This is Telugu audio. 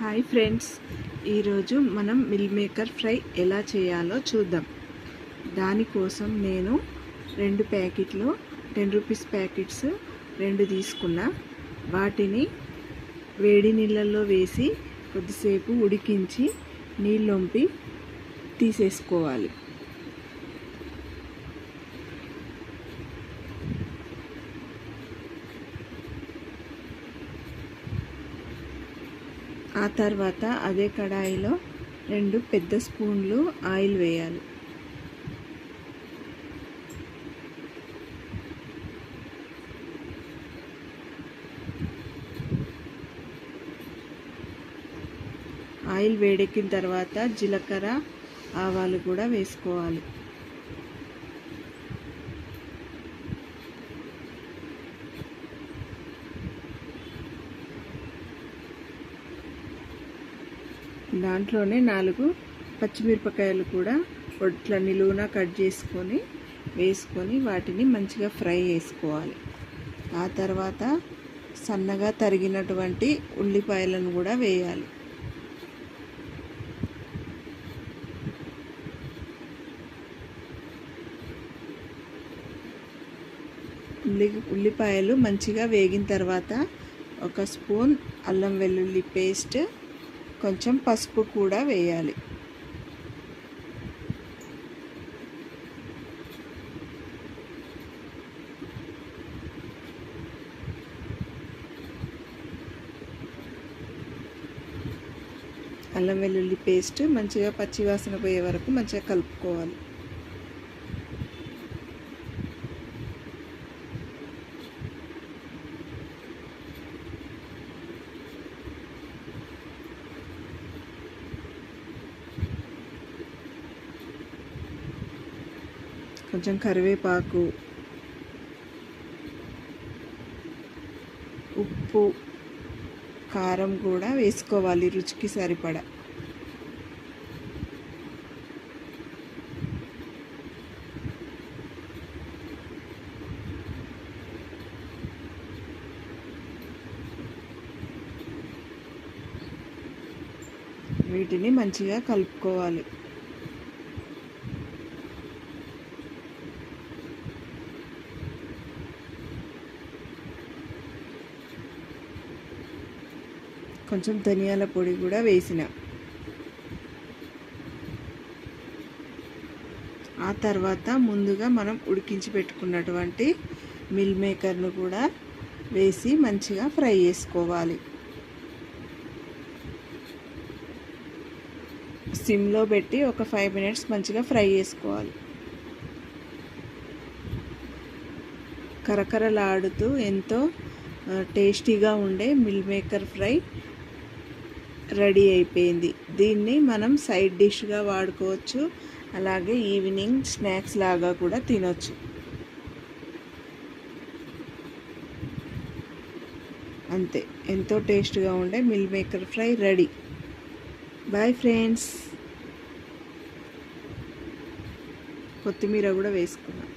హాయ్ ఫ్రెండ్స్, ఈరోజు మనం మిల్ మేకర్ ఫ్రై ఎలా చేయాలో చూద్దాం. దానికోసం నేను 2 ప్యాకెట్లు 10 రూపీస్ ప్యాకెట్స్ 2 తీసుకున్నా. వాటిని వేడి నీళ్ళల్లో వేసి కొద్దిసేపు ఉడికించి నీళ్ళొంపి తీసేసుకోవాలి. ఆ తర్వాత అదే కడాయిలో 2 పెద్ద స్పూన్లు ఆయిల్ వేయాలి. ఆయిల్ వేడెక్కిన తర్వాత జీలకర్ర ఆవాలు కూడా వేసుకోవాలి. దాంట్లోనే 4 పచ్చిమిరపకాయలు కూడా ఇట్లా నిలువున కట్ చేసుకొని వేసుకొని వాటిని మంచిగా ఫ్రై చేసుకోవాలి. ఆ తర్వాత సన్నగా తరిగినటువంటి ఉల్లిపాయలను కూడా వేయాలి. ఉల్లిపాయలు మంచిగా వేగిన తర్వాత 1 స్పూన్ అల్లం వెల్లుల్లి పేస్ట్, కొంచెం పసుపు కూడా వేయాలి. అల్లం వెల్లుల్లి పేస్ట్ మంచిగా పచ్చివాసన పోయే వరకు మంచిగా కలుపుకోవాలి. కొంచెం కరివేపాకు, ఉప్పు, కారం కూడా వేసుకోవాలి రుచికి సరిపడా. వీటిని మంచిగా కలుపుకోవాలి. కొంచెం ధనియాల పొడి కూడా వేసిన. ఆ తర్వాత ముందుగా మనం ఉడికించి పెట్టుకున్నటువంటి మిల్ మేకర్ను కూడా వేసి మంచిగా ఫ్రై చేసుకోవాలి. సిమ్లో పెట్టి ఒక 5 మినిట్స్ మంచిగా ఫ్రై చేసుకోవాలి. కరకరలాడుతూ ఎంతో టేస్టీగా ఉండే మిల్ మేకర్ ఫ్రై రెడీ అయిపోయింది. దీన్ని మనం సైడ్ డిష్గా వాడుకోవచ్చు, అలాగే ఈవినింగ్ స్నాక్స్ లాగా కూడా తినొచ్చు. అంతే, ఎంతో టేస్ట్గా ఉండే meal maker fry ready. Bye friends. కొత్తిమీర కూడా వేసుకున్నాం.